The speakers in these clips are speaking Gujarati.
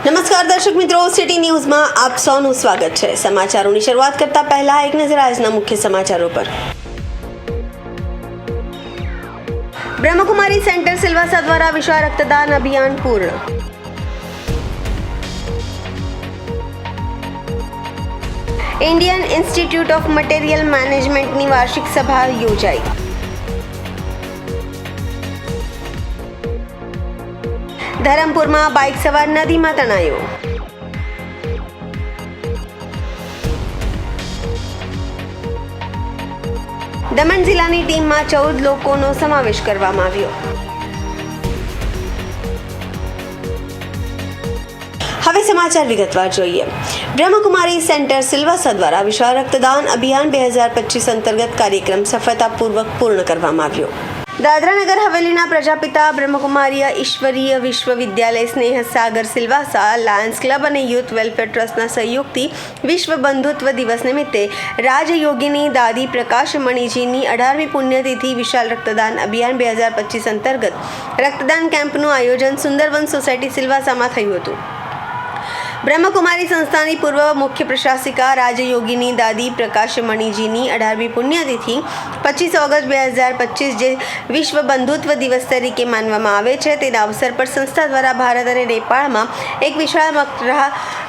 નમસ્કાર દર્શક મિત્રો, સિટી ન્યૂઝમાં આપ સૌનું સ્વાગત છે। સમાચારોની શરૂઆત કરતા પહેલા એક નજર આજના મુખ્ય સમાચારો પર। બ્રહ્મકુમારી સેન્ટર સિલવાસા દ્વારા વિશ્વ રક્તદાન અભિયાન પૂર્ણ। ઇન્ડિયન ઇન્સ્ટિટ્યૂટ ઓફ મટીરિયલ મેનેજમેન્ટની વાર્ષિક સભા યોજાઈ। ધરમપુરમાં બાઇક સવાર નદીમાં તણાયો। દમણ જિલ્લાની ટીમમાં 14 લોકોનો સમાવેશ કરવામાં આવ્યો। હવે સમાચાર વિગતવાર જોઈએ। બ્રહ્મકુમારી સેન્ટર સિલવાસા દ્વારા વિશ્વ રક્તદાન અભિયાન 2025 અંતર્ગત કાર્યક્રમ સફળતાપૂર્વક પૂર્ણ કરવામાં આવ્યો। દાદરા નગર હવેલીના પ્રજાપિતા બ્રહ્મકુમારીય ઈશ્વરીય વિશ્વવિદ્યાલય સ્નેહ સાગર સિલવાસા, લાયન્સ ક્લબ અને યુથ વેલફેર ટ્રસ્ટના સહયોગથી વિશ્વ બંધુત્વ દિવસ નિમિત્તે રાજયોગીની દાદી પ્રકાશ મણીજીની 18મી પુણ્યતિથિ વિશાળ રક્તદાન અભિયાન 2025 અંતર્ગત રક્તદાન કેમ્પનું આયોજન સુંદરવન સોસાયટી સિલવાસામાં થયું હતું। બ્રહ્મકુમારી સંસ્થાની પૂર્વ મુખ્ય પ્રશાસિકા રાજયોગીની દાદી પ્રકાશ મણીજીની 18મી પુણ્યતિથિ 25 ઓગસ્ટ 2025 જે વિશ્વ બંધુત્વ દિવસ તરીકે માનવામાં આવે છે, તેના અવસર પર સંસ્થા દ્વારા ભારત અને નેપાળમાં એક વિશાળ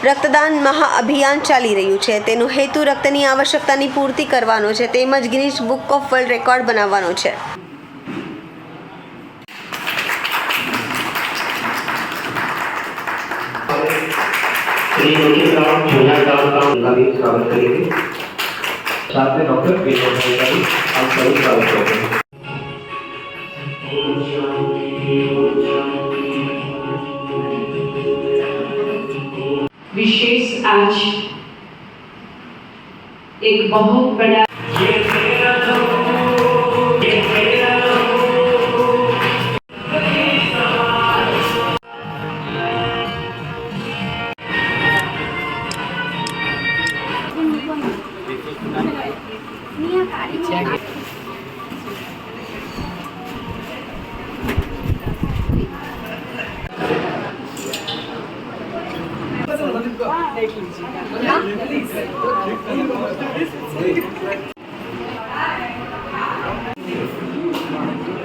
રક્તદાન મહાઅભિયાન ચાલી રહ્યું છે। તેનો હેતુ રક્તની આવશ્યકતાની પૂર્તિ કરવાનો છે તેમજ Guinness book of world record બનાવવાનો છે। स्वागत करेंगे। साथ में डॉक्टर विनोद भाई का भी हम सभी स्वागत करेंगे। विशेष आज एक बहुत बड़ा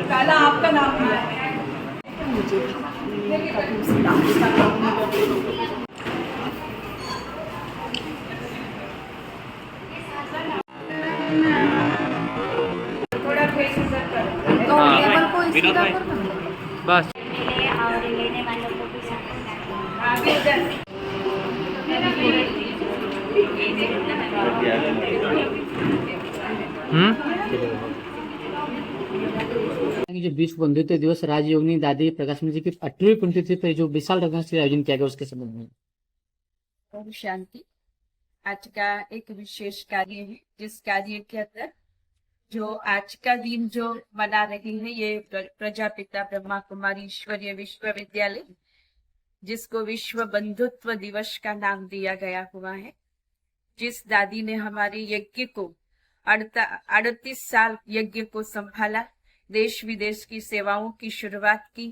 पहला आपका नाम लिया मुझे थोड़ा फेस बस और लेने वालों को भी साथ आगे इधर जो विश्व बंधुत्व दिवस राजयोगिनी दादी प्रकाश जी की 18वीं पुण्यतिथि पर जो विशाल रक्तदान शिविर आयोजन किया गया उसके संबंध में। ओम शांति। आज का एक विशेष कार्य है, जिस कार्य के अंदर जो आज का दिन जो मना रही है ये प्रजापिता ब्रह्मा कुमारी ईश्वरीय विश्वविद्यालय, जिसको विश्व बंधुत्व दिवस का नाम दिया गया हुआ है। जिस दादी ने हमारे यज्ञ को 38 साल यज्ञ को संभाला, देश विदेश की सेवाओं की शुरुआत की,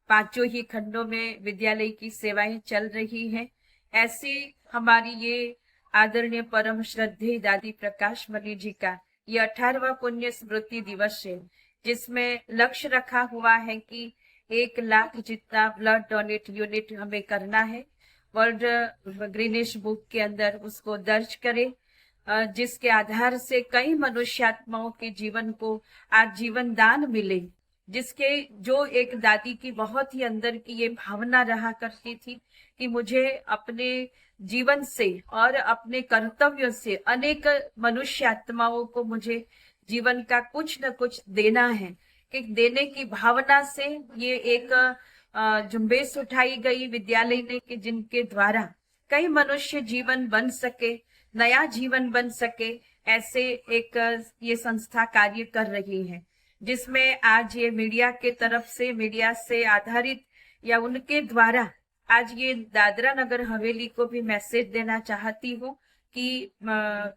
5 ही खंडों में विद्यालय की सेवाएं चल रही हैं। ऐसी हमारी ये आदरणीय परम श्रद्धेय दादी प्रकाश मणि जी का ये 18वां पुण्य स्मृति दिवस है, जिसमें लक्ष्य रखा हुआ है कि 1 लाख जितना ब्लड डोनेट यूनिट हमें करना है, वर्ल्ड ग्रीनिश बुक के अंदर उसको दर्ज करें, जिसके आधार से कई मनुष्यात्माओं के जीवन को आज जीवन दान मिले। जिसके जो एक दादी की बहुत ही अंदर की ये भावना रहा करती थी कि मुझे अपने जीवन से और अपने कर्तव्यों से अनेक मनुष्य आत्माओं को मुझे जीवन का कुछ न कुछ देना है, कि देने की भावना से ये एक झुंबेश उठाई गई विद्यालय ने, कि जिनके द्वारा कई मनुष्य जीवन बन सके, नया जीवन बन सके, ऐसे एक ये संस्था कार्य कर रही है। जिसमें आज ये मीडिया के तरफ से, मीडिया से आधारित या उनके द्वारा आज ये दादरा नगर हवेली को भी मैसेज देना चाहती हूँ कि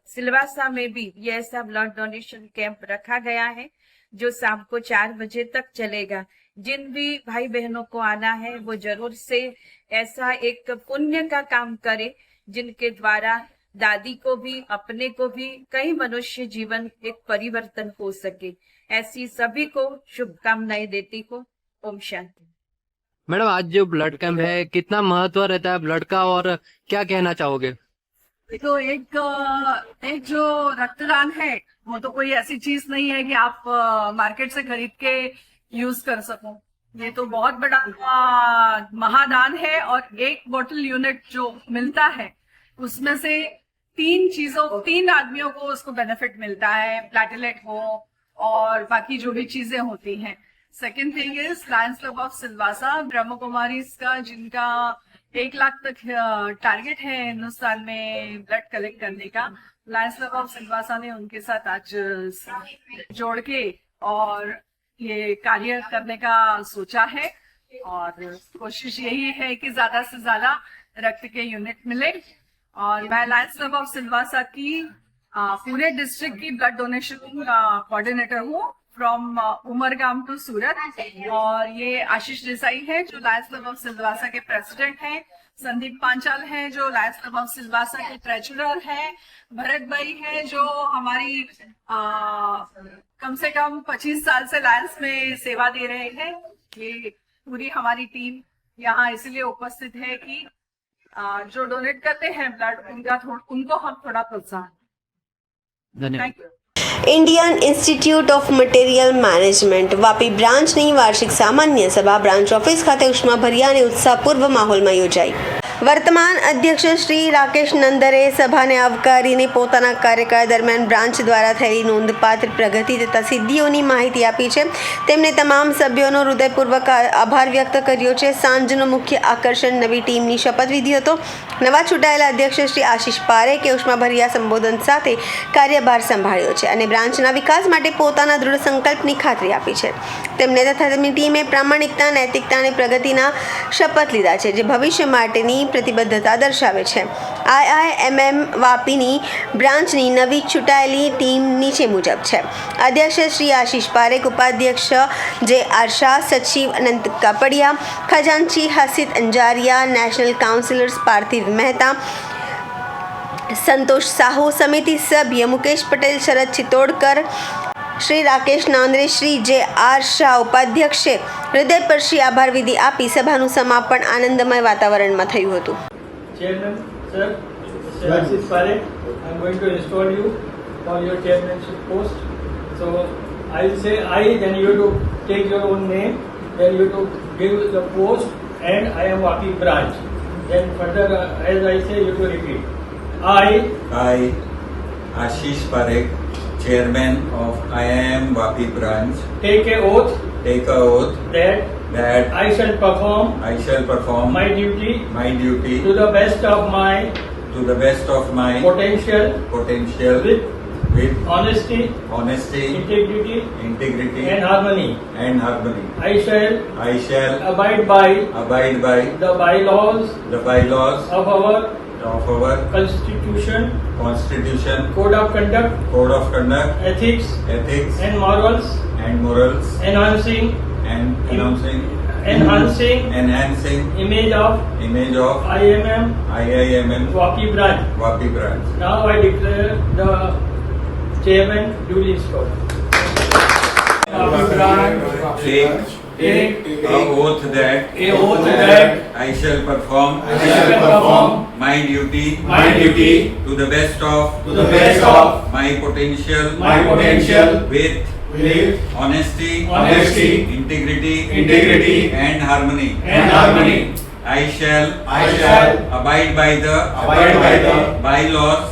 सिलवासा में भी ये ऐसा ब्लड डोनेशन कैंप रखा गया है जो शाम को 4 बजे तक चलेगा। जिन भी भाई बहनों को आना है वो जरूर से ऐसा एक पुण्य का काम करे जिनके द्वारा दादी को भी अपने को भी कई मनुष्य जीवन एक परिवर्तन हो सके। ऐसी सभी को शुभकामनाएं देती हूँ। ओम शांति। मैडम, आज जो ब्लड कैंप है, कितना महत्व रहता है ब्लड का और क्या कहना चाहोगे? तो एक जो रक्तदान है वो तो कोई ऐसी चीज नहीं है कि आप मार्केट से खरीद के यूज कर सको। ये तो बहुत बड़ा महादान है और एक बोतल यूनिट जो मिलता है उसमें से 3 आदमियों को उसको बेनिफिट मिलता है, प्लेटलेट हो और बाकी जो भी चीजें होती हैं। Second thing is Lions club of Silvassa, ब्रह्म कुमारीज का जिनका 1 लाख तक टारगेट है हिंदुस्तान में ब्लड कलेक्ट करने का। लायंस क्लब ऑफ सिलवासा ने उनके साथ आज जोड़ के और ये कार्य करने का सोचा है और कोशिश यही है कि ज्यादा से ज्यादा रक्त के यूनिट मिले। और मैं लायंस क्लब ऑफ सिलवासा की पूरे डिस्ट्रिक्ट की ब्लड डोनेशन कोऑर्डिनेटर हूँ, फ्रॉम उमरगाम टू सूरत। और ये आशीष देसाई है जो लायंस क्लब ऑफ सिलवासा के प्रेसिडेंट हैं, संदीप पांचाल है जो लायंस क्लब ऑफ सिलवासा के ट्रेजरर है, भरत भाई है जो हमारी कम से कम 25 साल से लायंस में सेवा दे रहे हैं। ये पूरी हमारी टीम यहाँ इसलिए उपस्थित है कि जो डोनेट करते हैं ब्लड उनको हम थोड़ा प्रोत्साहन। धन्यवाद। Thank you. Indian institute of material management Vapi બ્રાન્ચની વાર્ષિક સામાન્ય સભા બ્રાન્ચ ઓફિસ ખાતે ઉષ્માભર્યા અને ઉત્સાહપૂર્વ માહોલમાં યોજાઈ। વર્તમાન અધ્યક્ષ શ્રી રાકેશ નંદરે સભાને આવકારીને પોતાના કાર્યકાળ દરમિયાન બ્રાન્ચ દ્વારા થયેલી નોંધપાત્ર પ્રગતિ તથા સિદ્ધિઓની માહિતી આપી છે। તેમણે તમામ સભ્યોનો હૃદયપૂર્વક આભાર વ્યક્ત કર્યો છે। સાંજનો મુખ્ય આકર્ષણ નવી ટીમની શપથવિધિ હતો। નવા ચૂંટાયેલા અધ્યક્ષ શ્રી આશીષ પારેખે ઉષ્માભર્યા સંબોધન સાથે કાર્યભાર સંભાળ્યો છે અને બ્રાન્ચના વિકાસ માટે પોતાના દૃઢ સંકલ્પની ખાતરી આપી છે। તેમણે તથા તેમની ટીમે પ્રામાણિકતા, નૈતિકતા અને પ્રગતિના શપથ લીધા છે જે ભવિષ્ય માટેની प्रतिबद्धता दर्शावे छे। IIMM वापीनी ब्रांचनी नवी चूंटायेली टीम नीचे मुजब छे। अध्यक्ष श्री आशीष पारेख, उपाध्यक्ष JR शाह, सचिव अनंत कापड़िया, खजांची हसित अंजारिया, नेशनल काउंसिलर्स पार्थिव मेहता, संतोष साहू, समिति सभ्य मुकेश पटेल, शरद चित्तोड़कर, श्री राकेश नांदरे, श्री JR शाह उपाध्यक्षे हृदयस्पर्शी आभार विधि आपी सभाનું સમાપન આનંદમય વાતાવરણમાં થયું હતું। Chairman, sir, Mr. Ashish Parekh, I'm going to install you for your chairmanship post. So I'll say I, then you to take your own name, then you to give the post, and I am Vapi branch. Then further, as I say, you to repeat. I, Ashish Parekh, Chairman of IIM Vapi branch, take a oath that I shall perform my duty to the best of my potential with honesty, integrity and harmony. I shall abide by the bylaws of our Constitution, Code of Conduct, ethics and morals, enhancing image of IIMM Vapi branch. Now I declare the chairman duly installed. Vapi branch take a oath that I shall perform my duty to the best of my potential with honesty, integrity and harmony. I shall abide by the bylaws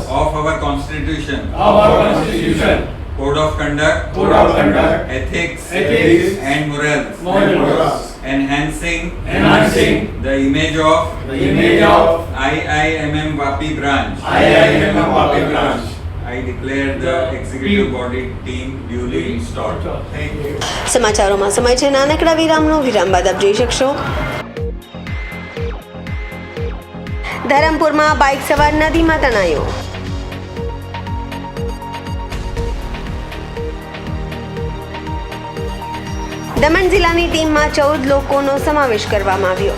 of our Constitution, Code of Conduct, ethics and morals, enhancing the image of IIMM Vapi branch. I declare the executive body team duly installed. Thank you. સમાચારોમાં સમય છે નાનકડા વિરામનો। વિરામ બાદ આપ જોઈ શકશો ધરમપુરમાં બાઇક સવાર નદીમાં તણાયો। દમણ જિલ્લાની ટીમમાં 14 લોકોનો સમાવેશ કરવામાં આવ્યો.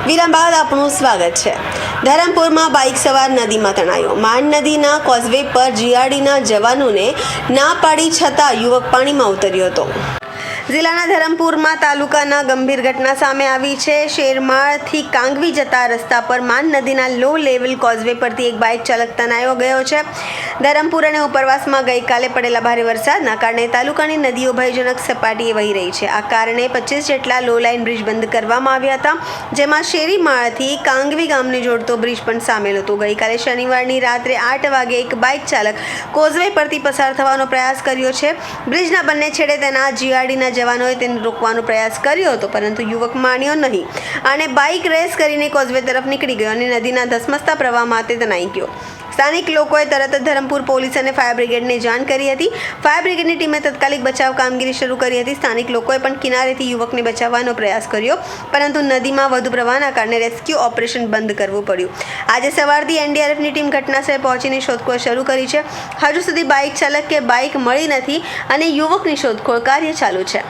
વિરામ બાદ આપનું સ્વાગત છે. ધરમપુરમાં બાઇક સવાર નદીમાં તણાયો. માંડ નદીના કોઝવે પર જીઆરડીના જવાનોને ના પાડી છતાં યુવક પાણીમાં ઉતર્યો હતો. જિલ્લાના ધરમપુરમાં તાલુકાના ગંભીર ઘટના સામે આવી છે. શેરમાળથી કાંગવી જતા રસ્તા પર માંડ નદીના લો લેવલ કોઝવે પરથી એક બાઇક ચાલક તણાયો ગયો છે. ધરમપુર અને ઉપરવાસમાં ગઈકાલે પડેલા ભારે વરસાદના કારણે તાલુકાની નદીઓ ભયજનક સપાટીએ વહી રહી છે. આ કારણે 25 જેટલા લો લાઇન બ્રિજ બંધ કરવામાં આવ્યા હતા, જેમાં શેરીમાળથી કાંગવી ગામને જોડતો બ્રિજ પણ સામેલ હતો. ગઈકાલે શનિવારની રાત્રે 8 વાગે એક બાઇક ચાલક કોઝવે પરથી પસાર થવાનો પ્રયાસ કર્યો છે. બ્રિજના બંને છેડે તેના જીઆરડીના જવાનોએ તેને રોકવાનો પ્રયાસ કર્યો હતો, પરંતુ યુવક માન્યો નહીં અને બાઇક રેસ કરીને કોઝવે તરફ નીકળી ગયો અને નદીના ધસમસતા પ્રવાહમાં તે તણાઈ ગયો. સ્થાનિક લોકોએ તરત જ ધરમપુર પોલીસ અને ફાયર બ્રિગેડને જાણ કરી હતી. ફાયર બ્રિગેડની ટીમે તાત્કાલિક બચાવ કામગીરી શરૂ કરી હતી. સ્થાનિક લોકોએ પણ કિનારેથી યુવકને બચાવવાનો પ્રયાસ કર્યો, પરંતુ નદીમાં વધુ પ્રવાહના કારણે રેસ્ક્યુ ઓપરેશન બંધ કરવું પડ્યું. આજે સવારથી એનડીઆરએફની ટીમ ઘટનાસ્થળે પહોંચીને શોધખોળ શરૂ કરી છે. હજુ સુધી બાઇક ચાલક કે બાઇક મળી નથી અને યુવકની શોધખોળ કાર્ય ચાલુ છે.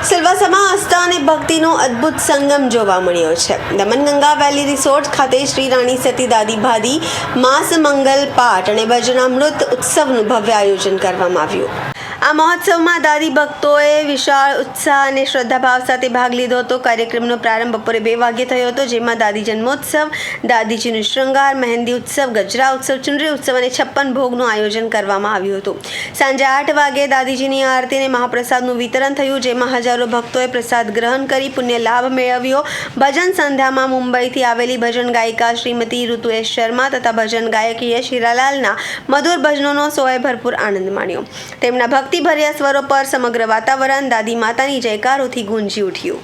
સિલવાસામાં આસ્થા અને ભક્તિનો અદ્ભુત સંગમ જોવા મળ્યો છે. દમણગંગા વેલી રિસોર્ટ ખાતે શ્રી રાણી સતી દાદી ભાદી માસ મંગલ પાઠ અને ભજનામૃત ઉત્સવનું ભવ્ય આયોજન કરવામાં આવ્યું. આ મહોત્સવમાં દાદી ભક્તોએ વિશાળ ઉત્સાહ અને શ્રદ્ધાભાવ સાથે ભાગ લીધો હતો. કાર્યક્રમનો પ્રારંભ બપોરે 2 વાગ્યે થયો હતો, જેમાં દાદી જન્મોત્સવ, દાદીજીનું શૃંગાર, મહેંદી ઉત્સવ, ગજરા ઉત્સવ, ચુનરી ઉત્સવ અને 56 ભોગનું આયોજન કરવામાં આવ્યું હતું. સાંજે 8 વાગ્યે દાદીજીની આરતી અને મહાપ્રસાદનું વિતરણ થયું, જેમાં હજારો ભક્તોએ પ્રસાદ ગ્રહણ કરી પુણ્ય લાભ મેળવ્યો. ભજન સંધ્યામાં મુંબઈથી આવેલી ભજન ગાયિકા શ્રીમતી ઋતુએશ શર્મા તથા ભજન ગાયક યશ હીરાલાલના મધુર ભજનોનો સૌએ ભરપૂર આનંદ માણ્યો. તેમના ભક્તિભર્યા સ્વરો પર સમગ્ર વાતાવરણ દાદી માતાની જયકારોથી ગુંજી ઉઠ્યું.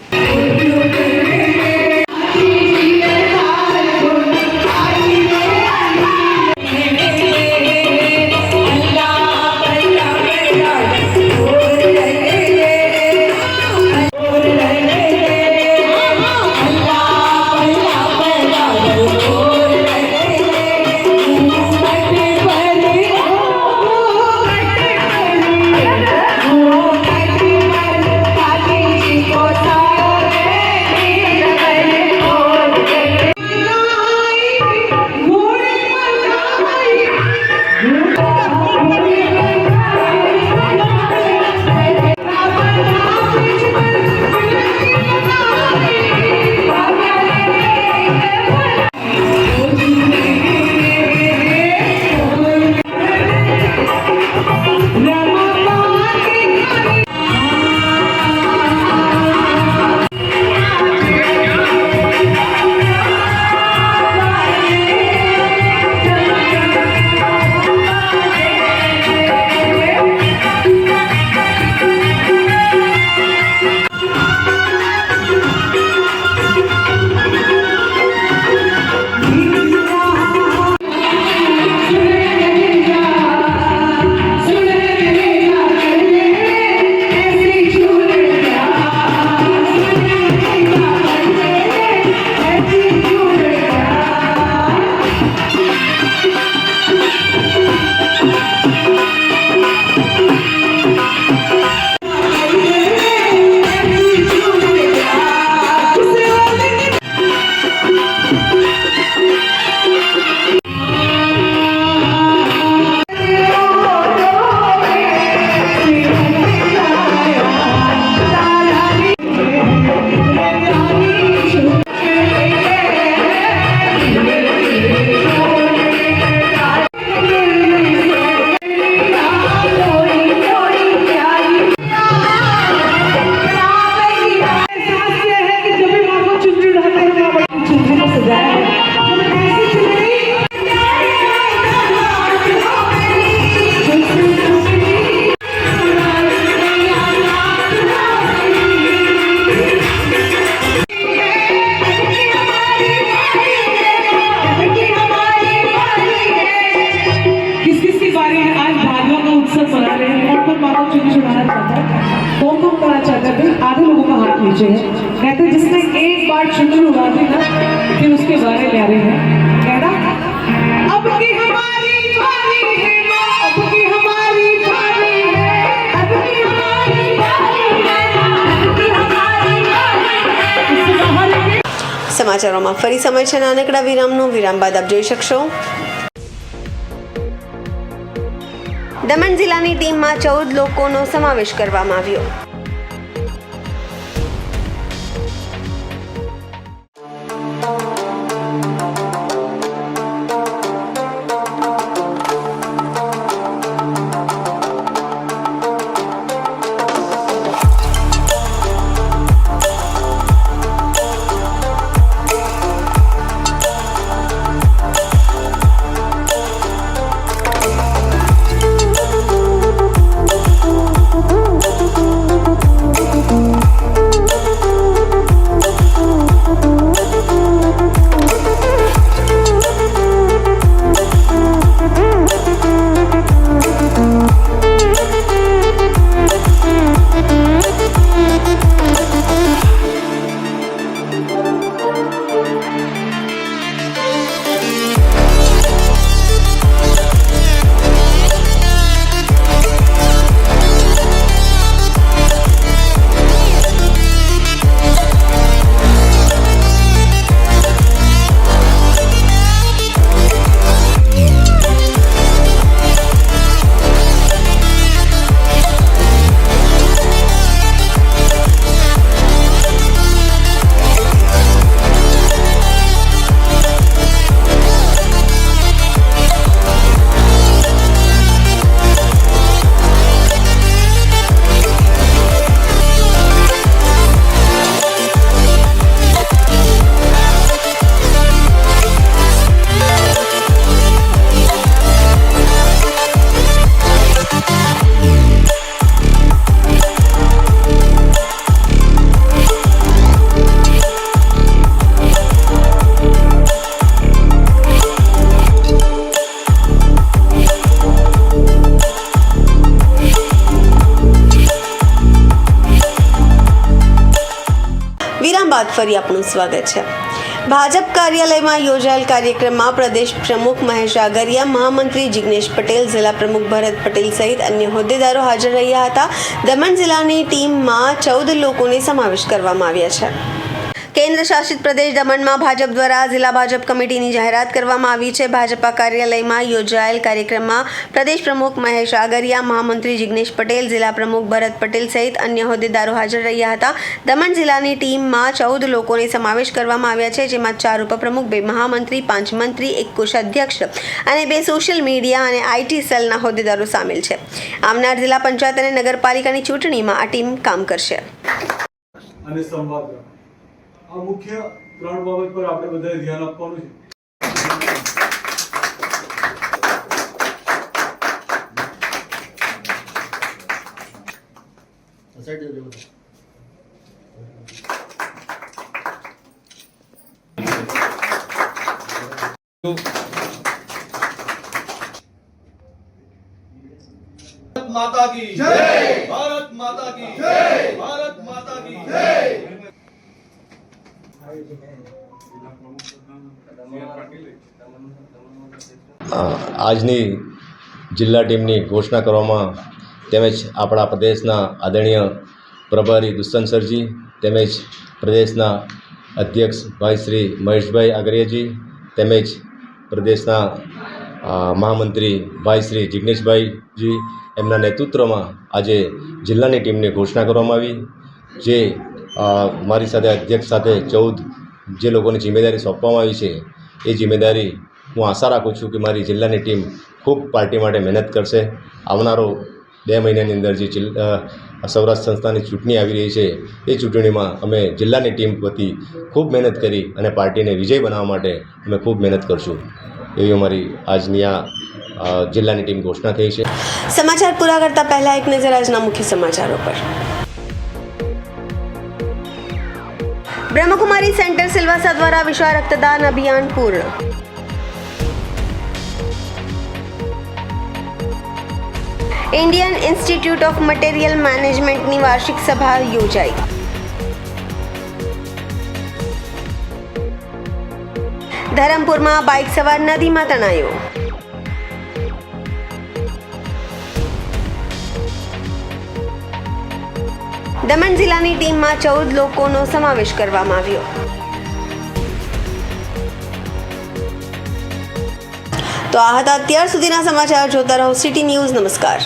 आधे लोगों का हाथ नीचे है. कहते जिसने एक बार चुनरी उड़ा दी ना फिर उसके गाने प्यारे हैं. कहना अब की हमारी बारी है, अब की हमारी बारी है, अब की हमारी बारी है, अब की हमारी बारी है. સમાચારોમાં ફરી સમય છે નાનકડા વિરામનો. વિરામ બાદ આપ જોઈ શકશો દમણ જિલ્લાની ટીમમાં 14 લોકોનો સમાવેશ કરવામાં આવ્યો. બાદ ફરી આપનું સ્વાગત છે. ભાજપ કાર્યાલયમાં યોજાયેલ કાર્યક્રમમાં પ્રદેશ પ્રમુખ મહેશ આગરિયા, મહામંત્રી જિગ્નેશ પટેલ, જિલ્લા પ્રમુખ ભરત પટેલ સહિત અન્ય હોદ્દેદારો હાજર રહ્યા હતા. દમણ જિલ્લાની ટીમમાં 14 લોકોને સમાવેશ કરવામાં આવ્યા છે. કેન્દ્ર શાસિત પ્રદેશ દમણમાં ભાજપ દ્વારા જિલ્લા ભાજપ કમિટીની જાહેરાત કરવામાં આવી છે. ભાજપા કાર્યાલયમાં યોજાયેલ કાર્યક્રમમાં પ્રદેશ પ્રમુખ મહેશ આગરિયા, મહામંત્રી જિગ્નેશ પટેલ, જિલ્લા પ્રમુખ ભરત પટેલ સહિત અન્ય હોદ્દેદારો હાજર રહ્યા હતા. દમણ જિલ્લાની ટીમમાં 14 લોકોને સમાવેશ કરવામાં આવ્યા છે, જેમાં 4 ઉપપ્રમુખ, 2 મહામંત્રી, 5 મંત્રી, 1 કોષાધ્યક્ષ અને 2 સોશિયલ મીડિયા અને IT સેલના હોદ્દેદારો સામેલ છે. આવનાર જિલ્લા પંચાયત અને નગરપાલિકાની ચૂંટણીમાં આ ટીમ કામ કરશે. અને સંવાદ આ મુખ્ય 3 બાબત પર આપણે બધાએ ધ્યાન આપવાનું છે. ભારત માતા કી જય, ભારત માતા કી જય, ભારત માતા કી જય. આજની જિલ્લા ટીમની ઘોષણા કરવામાં તેમજ આપણા પ્રદેશના આદરણીય પ્રભારી દુષ્યંત સરજી તેમજ પ્રદેશના અધ્યક્ષ ભાઈ શ્રી મહેશભાઈ આગરિયાજી તેમજ પ્રદેશના મહામંત્રી ભાઈ શ્રી જિગ્નેશભાઈજી એમના નેતૃત્વમાં આજે જિલ્લાની ટીમની ઘોષણા કરવામાં આવી. જે મારી સાથે અધ્યક્ષ સાથે 14 જે લોકોની જિમ્મેદારી સોંપવામાં આવી છે એ જિમ્મેદારી હું આશા રાખું છું કે મારી જિલ્લાની ટીમ ખૂબ પાર્ટી માટે મહેનત કરશે. આવનારો 2 મહિનાની અંદર જે સૌરાષ્ટ્ર સંસ્થાની ચૂંટણી આવી રહી છે એ ચૂંટણીમાં અમે જિલ્લાની ટીમ વતી ખૂબ મહેનત કરી અને પાર્ટીને વિજય બનાવવા માટે અમે ખૂબ મહેનત કરશું એવી અમારી આજની આ જિલ્લાની ટીમ ઘોષણા થઈ છે. સમાચાર પૂરા કરતા પહેલા એક નજર આજના મુખ્ય સમાચારો પર. બ્રહ્મકુમારી સેન્ટર સિલવાસા દ્વારા વિશ્વ રક્તદાન અભિયાન પૂર્ણ. ઇન્ડિયન ઇન્સ્ટિટ્યૂટ ઓફ મટીરિયલ મેનેજમેન્ટની વાર્ષિક સભા યોજાઈ. ધરમપુરમાં બાઇક સવાર નદીમાં તણાયો. દમણ જિલ્લાની ટીમમાં 14 લોકોનો સમાવેશ કરવામાં આવ્યો. તો આ હતા અત્યાર સુધીના સમાચાર. જોતા રહો સિટી ન્યૂઝ. નમસ્કાર.